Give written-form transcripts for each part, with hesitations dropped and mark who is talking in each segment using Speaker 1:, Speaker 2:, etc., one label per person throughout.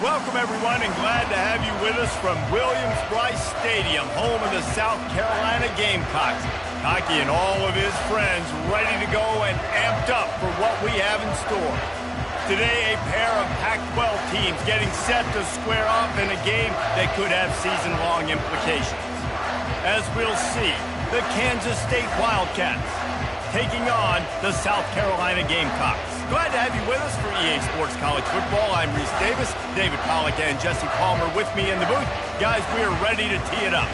Speaker 1: Welcome, everyone, and glad to have you with us from Williams-Brice Stadium, home of the South Carolina Gamecocks. Hockey and all of his friends ready to go and amped up for what we have in store. Today, a pair of Pac-12 teams getting set to square off in a game that could have season-long implications. As we'll see, the Kansas State Wildcats taking on the South Carolina Gamecocks. Glad to have you with us for EA Sports College Football. I'm Reese Davis, David Pollack and Jesse Palmer with me in the booth. Guys, we are ready to tee it up.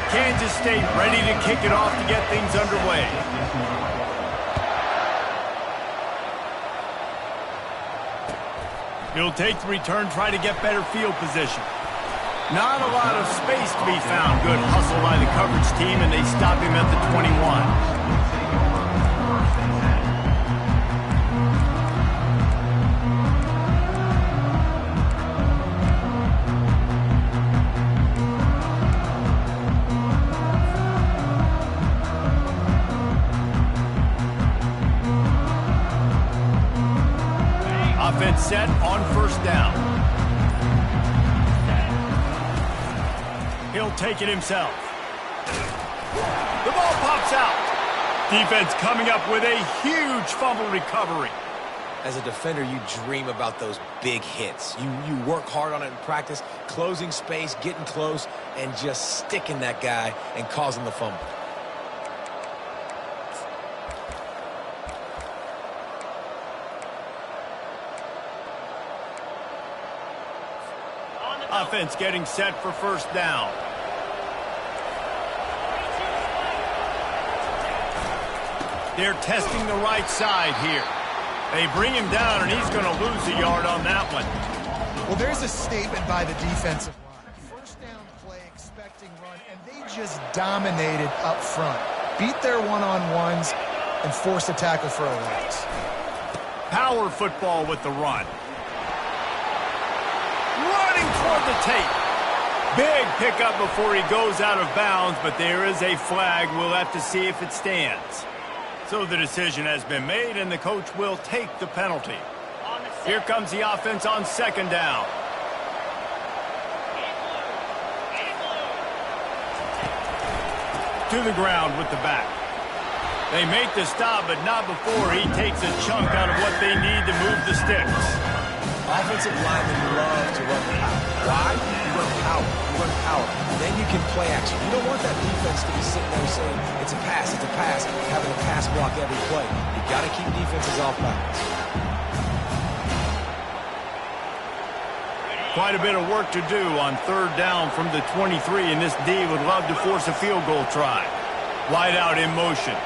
Speaker 1: Kansas State ready to kick it off to get things underway. He'll take the return, try to get better field position. Not a lot of space to be found. Good hustle by the coverage team, and they stop him at the 21. Offense set on first down. He'll take it himself. The ball pops out. Defense coming up with a huge fumble recovery.
Speaker 2: As a defender, you dream about those big hits. You work hard on it in practice, closing space, getting close, and just sticking that guy and causing the fumble.
Speaker 1: Offense getting set for first down. They're testing the right side here. They bring him down, and he's going to lose a yard on that one.
Speaker 3: Well, there's a statement by the defensive line. First down play, expecting run, and they just dominated up front. Beat their one-on-ones and forced a tackle for a loss.
Speaker 1: Power football with the run. Running toward the tape. Big pickup before he goes out of bounds, but there is a flag. We'll have to see if it stands. So the decision has been made, and the coach will take the penalty. Here comes the offense on second down. To the ground with the back. They make the stop, but not before he takes a chunk out of what they need to move the sticks.
Speaker 2: Offensive linemen love to run power. Why? You run power. You run power. Then you can play action. You don't want that defense to be sitting there saying, it's a pass, having a pass block every play. You got to keep defenses off balance.
Speaker 1: Quite a bit of work to do on third down from the 23, and this D would love to force a field goal try. Wide out in motion.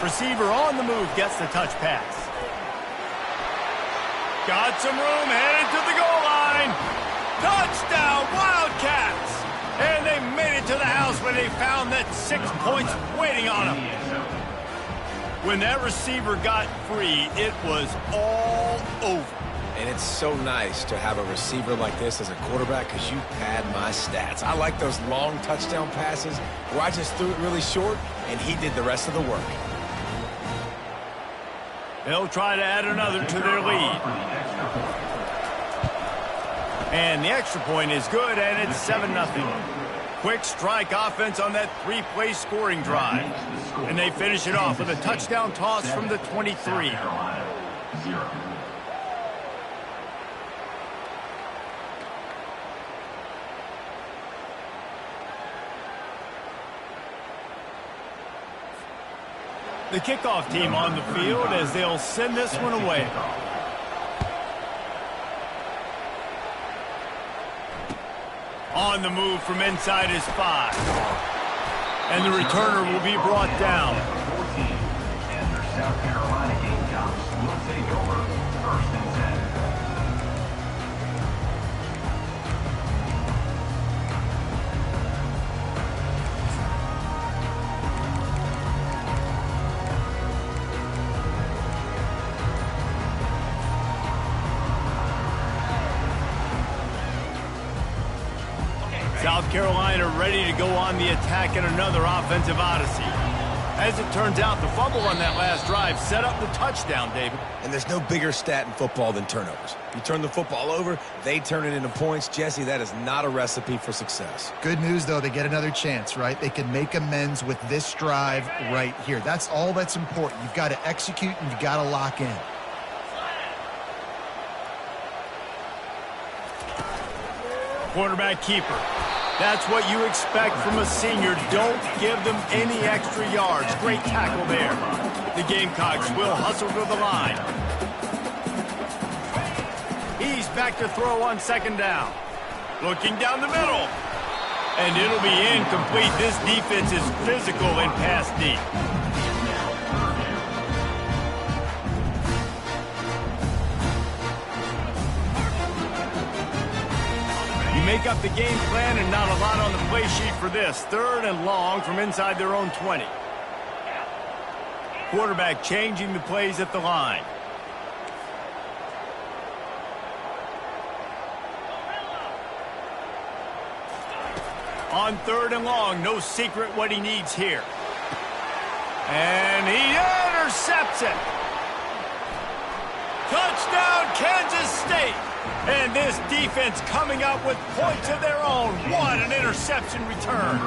Speaker 1: Receiver on the move gets the touch pass. Got some room, headed to the goal line. Touchdown, Wildcats! And they made it to the house when they found that 6 points waiting on them. When that receiver got free, it was all over.
Speaker 2: And it's so nice to have a receiver like this as a quarterback because you pad my stats. I like those long touchdown passes where I just threw it really short and he did the rest of the work.
Speaker 1: They'll try to add another to their lead. And the extra point is good, and it's 7-0. Quick strike offense on that three-play scoring drive. And they finish it off with a touchdown toss from the 23. The kickoff team on the field as they'll send this one away. On the move from inside his 5. And the returner will be brought down.
Speaker 4: And their South Carolina Gamecocks will take over first and 10.
Speaker 1: South Carolina ready to go on the attack in another offensive odyssey. As it turns out, the fumble on that last drive set up the touchdown, David.
Speaker 2: And there's no bigger stat in football than turnovers. You turn the football over, they turn it into points. Jesse, that is not a recipe for success.
Speaker 3: Good news, though, they get another chance, right? They can make amends with this drive right here. That's all that's important. You've got to execute and you've got to lock in.
Speaker 1: Quarterback keeper. That's what you expect from a senior. Don't give them any extra yards. Great tackle there. The Gamecocks will hustle to the line. He's back to throw on second down. Looking down the middle. And it'll be incomplete. This defense is physical and pass deep. Make up the game plan and not a lot on the play sheet for this. 3rd and long from inside their own 20. Quarterback changing the plays at the line. On 3rd and long, no secret what he needs here. And he intercepts it. Touchdown, Kansas State. And this defense coming up with points of their own. What an interception return.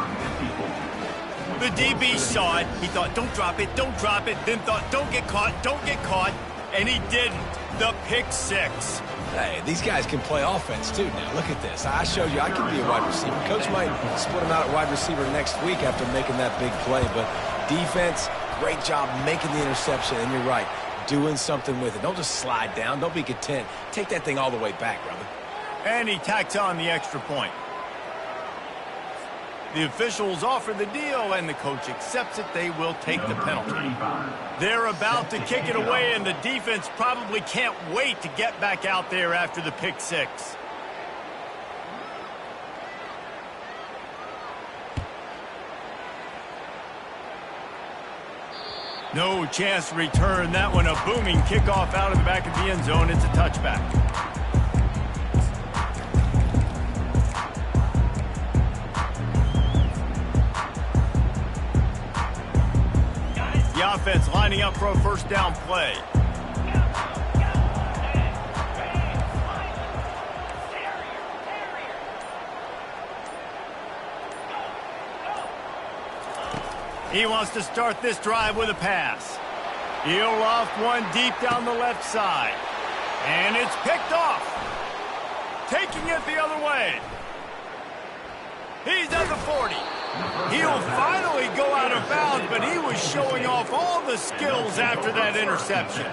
Speaker 1: The DB saw it. He thought, don't drop it, don't drop it. Then thought, don't get caught, don't get caught. And he didn't. The pick 6.
Speaker 2: Hey, these guys can play offense, too. Now, look at this. I showed you I can be a wide receiver. Coach might split him out at wide receiver next week after making that big play. But defense, great job making the interception. And you're right. Doing something with it. Don't just slide down. Don't be content. Take that thing all the way back, brother.
Speaker 1: And he tacks on the extra point. The officials offer the deal, and the coach accepts it. They will take the penalty. They're about to kick it away, and the defense probably can't wait to get back out there after the pick 6. No chance to return that one. A booming kickoff out of the back of the end zone. It's a touchback. The offense lining up for a first down play. He wants to start this drive with a pass. He'll loft one deep down the left side. And it's picked off. Taking it the other way. He's at the 40. He'll finally go out of bounds, but he was showing off all the skills after that interception.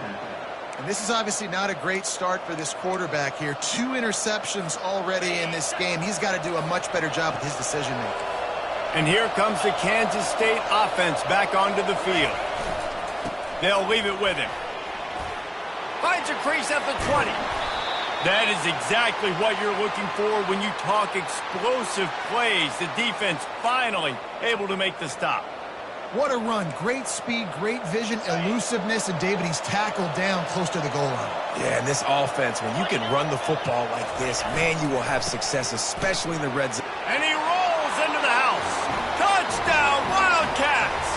Speaker 3: And this is obviously not a great start for this quarterback here. 2 interceptions already in this game. He's got to do a much better job with his decision-making.
Speaker 1: And here comes the Kansas State offense back onto the field. They'll leave it with him. Finds a crease at the 20. That is exactly what you're looking for when you talk explosive plays. The defense finally able to make the stop.
Speaker 3: What a run. Great speed, great vision, elusiveness, and David, he's tackled down close to the goal line.
Speaker 2: Yeah, and this offense, when you can run the football like this, man, you will have success, especially in the red zone.
Speaker 1: And he rolls into the house. Touchdown, Wildcats!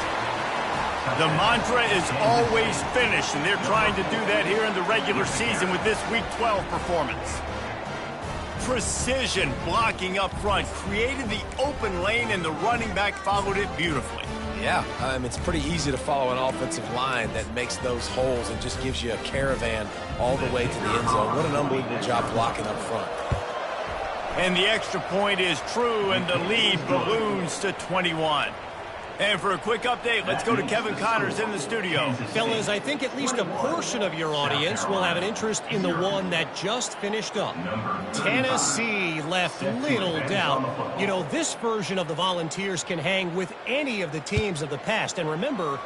Speaker 1: The mantra is always finish, and they're trying to do that here in the regular season with this Week 12 performance. Precision blocking up front, created the open lane, and the running back followed it beautifully.
Speaker 2: Yeah, it's pretty easy to follow an offensive line that makes those holes and just gives you a caravan all the way to the end zone. What an unbelievable job blocking up front.
Speaker 1: And the extra point is true, and the lead balloons to 21. And for a quick update, let's go to Kevin Connors in the studio.
Speaker 5: Fellas, I think at least a portion of your audience will have an interest in the one that just finished up. Tennessee left little doubt. You know, this version of the Volunteers can hang with any of the teams of the past. And remember,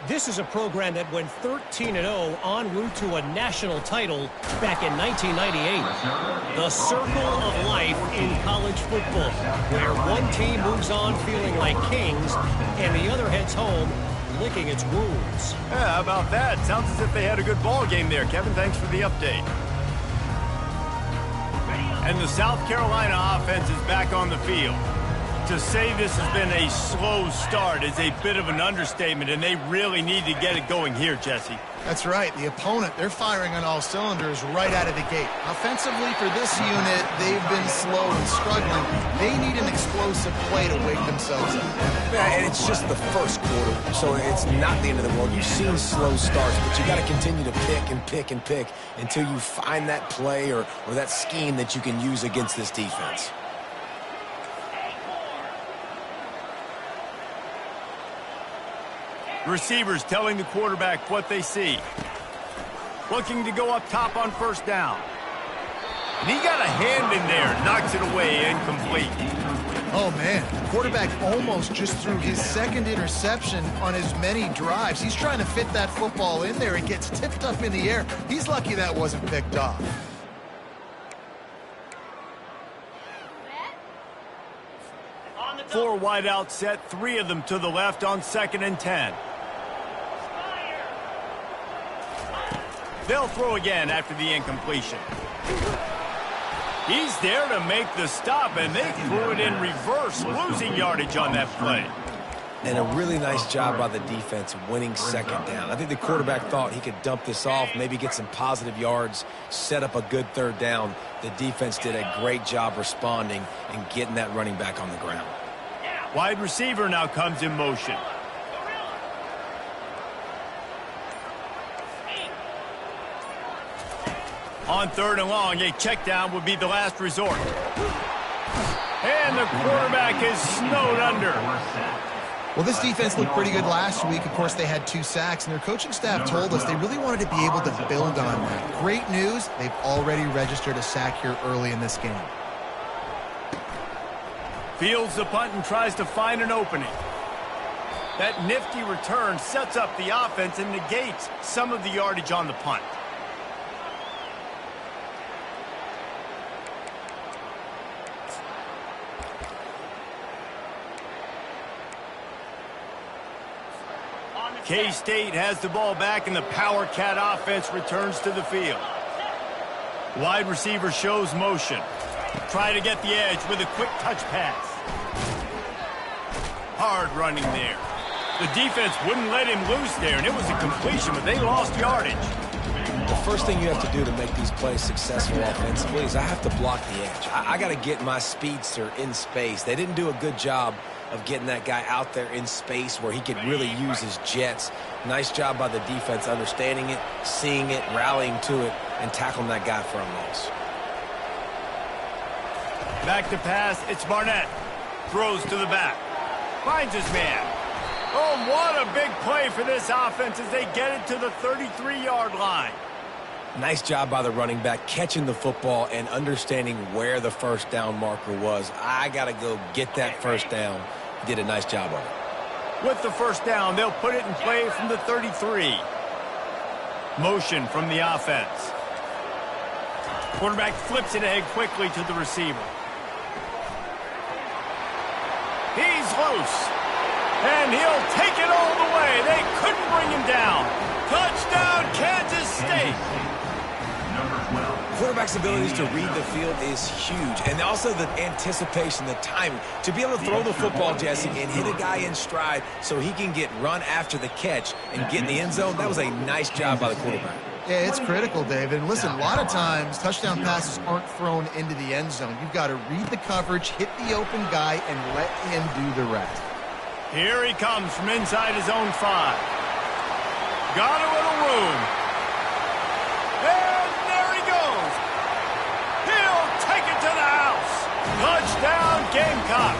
Speaker 5: this is a program that went 13-0 en route to a national title back in 1998. The circle of life in college football, where one team moves on feeling like kings and the other heads home licking its wounds.
Speaker 1: Yeah, how about that? Sounds as if they had a good ball game there. Kevin, thanks for the update. And the South Carolina offense is back on the field. To say this has been a slow start is a bit of an understatement, and they really need to get it going here, Jesse.
Speaker 3: That's right. The opponent, they're firing on all cylinders right out of the gate. Offensively for this unit, they've been slow and struggling. They need an explosive play to wake themselves up.
Speaker 2: Yeah, and it's just the first quarter, so it's not the end of the world. You've seen slow starts, but you got to continue to pick and pick and pick until you find that play or that scheme that you can use against this defense.
Speaker 1: Receivers telling the quarterback what they see. Looking to go up top on first down. And he got a hand in there, knocks it away, incomplete.
Speaker 3: Oh, man, the quarterback almost just threw his second interception on as many drives. He's trying to fit that football in there. It gets tipped up in the air. He's lucky that wasn't picked off.
Speaker 1: Four wide out set, three of them to the left on 2nd and 10. They'll throw again after the incompletion. He's there to make the stop, and they threw it in reverse, losing yardage on that play.
Speaker 2: And a really nice job by the defense winning 2nd down. I think the quarterback thought he could dump this off, maybe get some positive yards, set up a good 3rd down. The defense did a great job responding and getting that running back on the ground.
Speaker 1: Wide receiver now comes in motion. On 3rd and long, a check down would be the last resort. And the quarterback is snowed under.
Speaker 3: Well, this defense looked pretty good last week. Of course, they had 2 sacks, and their coaching staff told us they really wanted to be able to build on that. Great news, they've already registered a sack here early in this game.
Speaker 1: Fields the punt and tries to find an opening. That nifty return sets up the offense and negates some of the yardage on the punt. K-State has the ball back, and the Power Cat offense returns to the field. Wide receiver shows motion. Try to get the edge with a quick touch pass. Hard running there. The defense wouldn't let him loose there, and it was a completion, but they lost yardage.
Speaker 2: The first thing you have to do to make these plays successful offensively is I have to block the edge. I got to get my speedster in space. They didn't do a good job of getting that guy out there in space where he could really use his jets. Nice job by the defense understanding it, seeing it, rallying to it, and tackling that guy for a loss.
Speaker 1: Back to pass, it's Barnett. Throws to the back. Finds his man. Oh, what a big play for this offense as they get it to the 33-yard line.
Speaker 2: Nice job by the running back, catching the football and understanding where the first down marker was. I got to go get that first down. Did a nice job of it.
Speaker 1: With the first down, they'll put it in play from the 33. Motion from the offense. Quarterback flips it ahead quickly to the receiver. He's loose. And he'll take it all the way. They couldn't bring him down. Touchdown, Kansas State.
Speaker 2: Quarterback's abilities to read the field is huge. And also the anticipation, the timing. To be able to throw the football, Jesse, and hit a guy in stride so he can get run after the catch and get in the end zone, that was a nice job by the quarterback.
Speaker 3: Yeah, it's critical, David. And listen, a lot of times touchdown passes aren't thrown into the end zone. You've got to read the coverage, hit the open guy, and let him do the rest.
Speaker 1: Here he comes from inside his own 5. Got a little room. And there he goes. He'll take it to the house. Touchdown, Gamecock.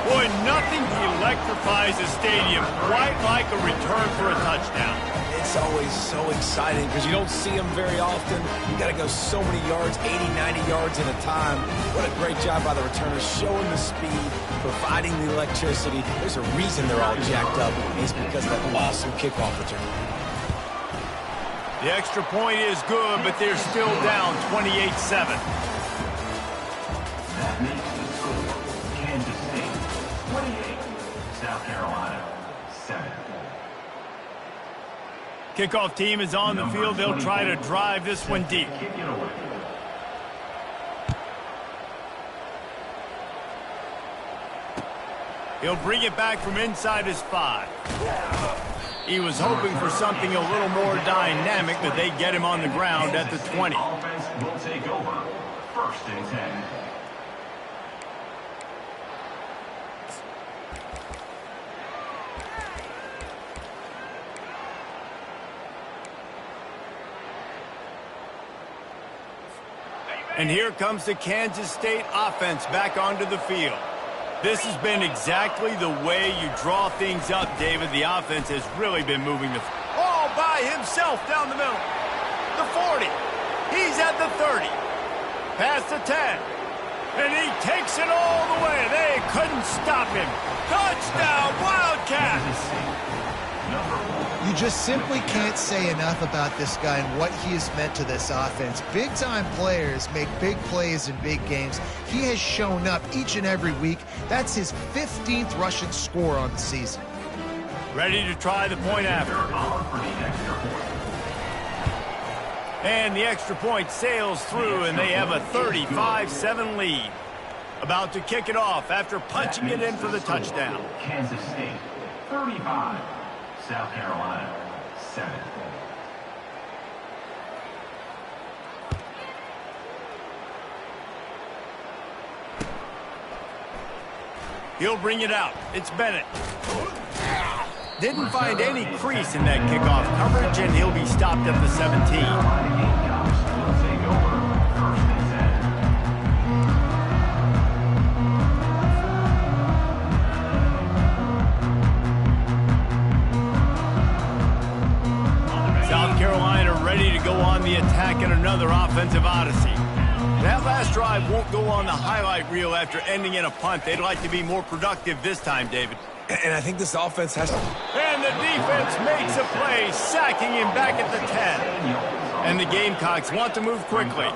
Speaker 1: Boy, nothing electrifies a stadium quite like a return for a touchdown.
Speaker 2: It's always so exciting because you don't see them very often. You got to go so many yards, 80, 90 yards at a time. What a great job by the returners, showing the speed, providing the electricity. There's a reason they're all jacked up. It's because of that awesome kickoff return.
Speaker 1: The extra point is good, but they're still down 28-7.
Speaker 4: That makes the score Kansas State 28, South Carolina 7.
Speaker 1: Kickoff team is on the field. They'll try to drive this one deep. He'll bring it back from inside his 5. He was hoping for something a little more dynamic, but they get him on the ground at the 20.
Speaker 4: Offense will take over. First and 10.
Speaker 1: And here comes the Kansas State offense back onto the field. This has been exactly the way you draw things up, David. The offense has really been moving the all by himself down the middle. The 40. He's at the 30. Past the 10. And he takes it all the way. They couldn't stop him. Touchdown, Wildcats!
Speaker 3: You just simply can't say enough about this guy and what he has meant to this offense. Big-time players make big plays in big games. He has shown up each and every week. That's his 15th rushing score on the season.
Speaker 1: Ready to try the point after. And the extra point sails through, and they have a 35-7 lead. About to kick it off after punching it in for the touchdown.
Speaker 4: Kansas State, 35. South Carolina, 7.
Speaker 1: He'll bring it out. It's Bennett. Didn't find any crease in that kickoff coverage, and he'll be stopped at the 17.
Speaker 4: Carolina Gamecocks will take over. First and 10.
Speaker 1: South Carolina ready to go on the attack in another offensive odyssey. That last drive won't go on the highlight reel after ending in a punt. They'd like to be more productive this time, David.
Speaker 2: And I think this offense has to...
Speaker 1: And the defense makes a play, sacking him back at the 10. And the Gamecocks want to move quickly.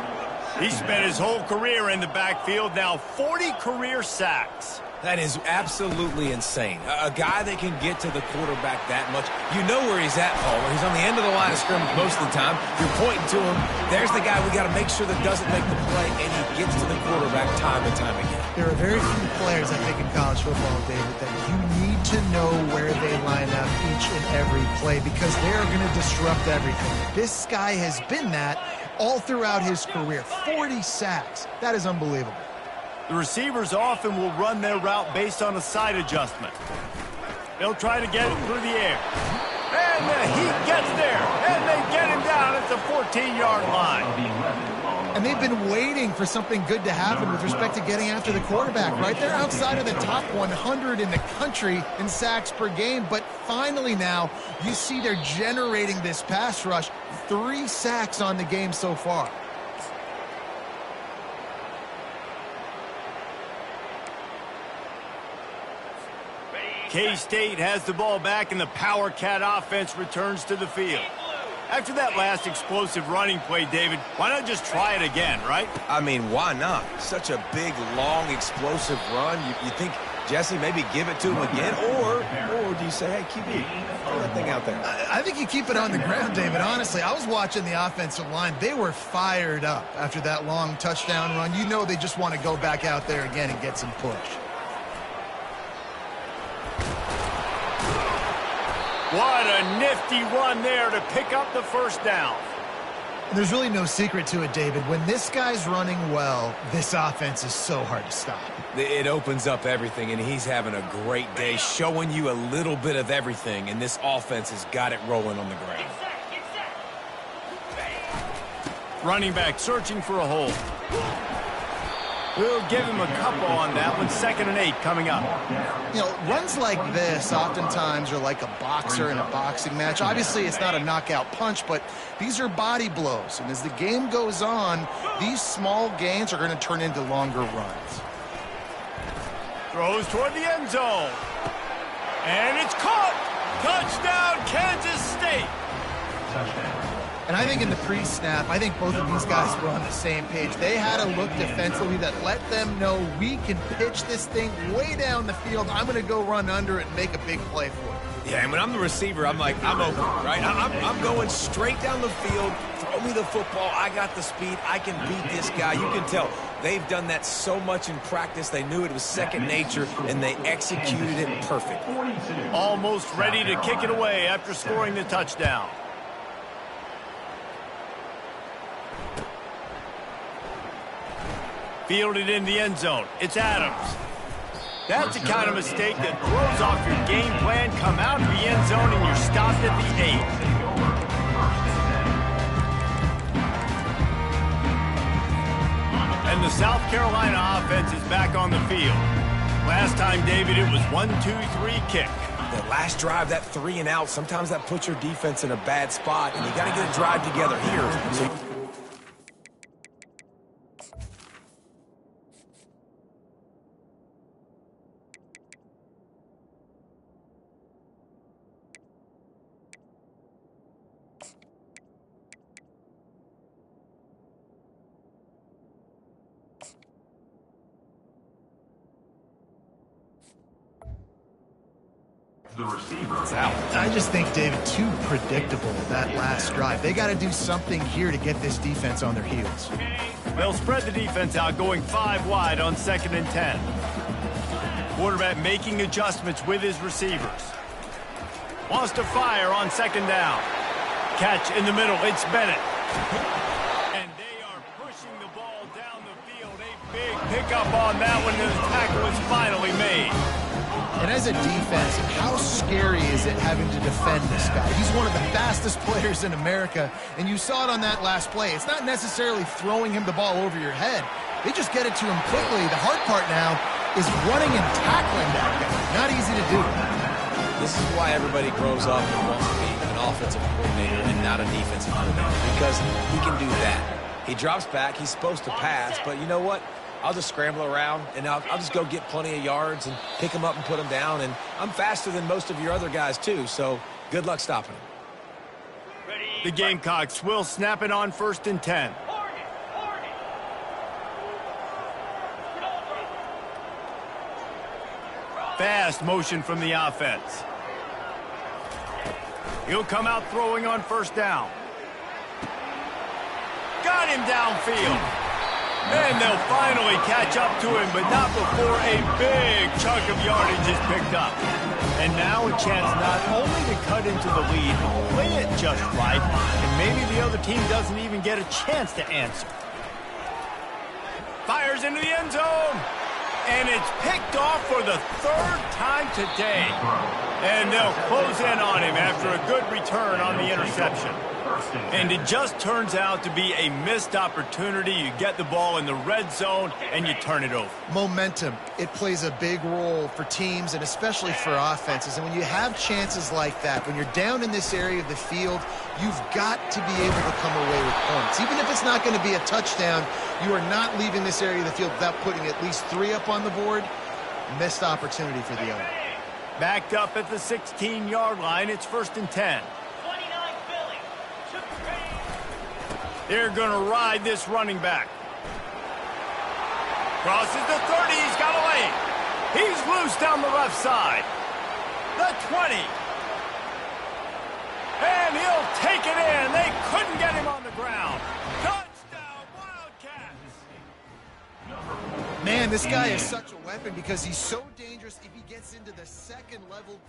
Speaker 1: He spent his whole career in the backfield, now 40 career sacks.
Speaker 2: That is absolutely insane. A guy that can get to the quarterback that much. You know where he's at, Paul. He's on the end of the line of scrimmage most of the time. You're pointing to him. There's the guy we got to make sure that doesn't make the play, and he gets to the quarterback time and time again.
Speaker 3: There are very few players, I think, in college football, David, that you need to know where they line up each and every play because they are going to disrupt everything. This guy has been that all throughout his career. 40 sacks. That is unbelievable.
Speaker 1: The receivers often will run their route based on a side adjustment. They'll try to get it through the air. And he gets there. And they get him down at the 14-yard line.
Speaker 3: And they've been waiting for something good to happen with respect to getting after the quarterback, right? They're outside of the top 100 in the country in sacks per game. But finally now, you see they're generating this pass rush. 3 sacks on the game so far.
Speaker 1: K-State has the ball back, and the Power Cat offense returns to the field. After that last explosive running play, David, why not just try it again, right?
Speaker 2: I mean, why not? Such a big, long, explosive run. You think, Jesse, maybe give it to him again? Or do you say, hey, keep it, throw that thing out there?
Speaker 3: I think you keep it on the ground, David. Honestly, I was watching the offensive line. They were fired up after that long touchdown run. You know they just want to go back out there again and get some push.
Speaker 1: What a nifty run there to pick up the first down.
Speaker 3: There's really no secret to it, David. When this guy's running well, this offense is so hard to stop.
Speaker 2: It opens up everything, and he's having a great day, showing you a little bit of everything, and this offense has got it rolling on the ground.
Speaker 1: Running back searching for a hole. We'll give him a couple on that one. 2nd and 8 coming up.
Speaker 3: You know, runs like this oftentimes are like a boxer in a boxing match. Obviously, it's not a knockout punch, but these are body blows. And as the game goes on, these small gains are going to turn into longer runs.
Speaker 1: Throws toward the end zone. And it's caught. Touchdown, Kansas State.
Speaker 4: Touchdown.
Speaker 3: And I think in the pre-snap, I think both of these guys were on the same page. They had a look defensively that let them know we can pitch this thing way down the field. I'm going to go run under it and make a big play for it.
Speaker 2: Yeah, and when I'm the receiver, I'm like, I'm open, right? I'm going straight down the field. Throw me the football. I got the speed. I can beat this guy. You can tell They've done that so much in practice. They knew it was second nature, and they executed it perfect.
Speaker 1: Almost ready to kick it away after scoring the touchdown. Fielded in the end zone. It's Adams. That's the kind of mistake that throws off your game plan. Come out of the end zone and you're stopped at the 8. And the South Carolina offense is back on the field. Last time, David, it was 1-2-3 kick.
Speaker 2: The last drive, that 3 and out, sometimes that puts your defense in a bad spot, and you got to get a drive together here. So
Speaker 4: The receiver.
Speaker 2: it's out.
Speaker 3: I just think, David, too predictable, that last drive. They got to do something here to get this defense on their heels.
Speaker 1: They'll spread the defense out, going 5 wide on 2nd and 10. Quarterback making adjustments with his receivers. Wants to fire on 2nd down. Catch in the middle. It's Bennett. And they are pushing the ball down the field. A big pickup on that one, and the tackle is finally made.
Speaker 3: And as a defense, how scary is it having to defend this guy? He's one of the fastest players in America, and you saw it on that last play. It's not necessarily throwing him the ball over your head. They just get it to him quickly. The hard part now is running and tackling that guy. Not easy to do.
Speaker 2: This is why everybody grows up and wants to be an offensive coordinator and not a defensive coordinator, because he can do that. He drops back. He's supposed to pass, but you know what? I'll just scramble around, and I'll just go get plenty of yards and pick them up and put them down. And I'm faster than most of your other guys, too, so good luck stopping him.
Speaker 1: The Gamecocks will snap it on 1st and 10. Fast motion from the offense. He'll come out throwing on 1st down. Got him downfield. And they'll finally catch up to him, but not before a big chunk of yardage is picked up. And now a chance not only to cut into the lead, but play it just right, and maybe the other team doesn't even get a chance to answer. Fires into the end zone, and it's picked off for the 3rd time today. And they'll close in on him after a good return on the interception. And it just turns out to be a missed opportunity. You get the ball in the red zone, and you turn it over.
Speaker 3: Momentum, it plays a big role for teams and especially for offenses. And when you have chances like that, when you're down in this area of the field, you've got to be able to come away with points. Even if it's not going to be a touchdown, you are not leaving this area of the field without putting at least 3 up on the board. Missed opportunity for the owner.
Speaker 1: Backed up at the 16-yard line, it's 1st and 10. They're going to ride this running back. Crosses the 30. He's got a lane. He's loose down the left side. The 20. And he'll take it in. They couldn't get him on the ground. Touchdown, Wildcats.
Speaker 3: Man, this guy is such a weapon because he's so dangerous if he gets into the 2nd level.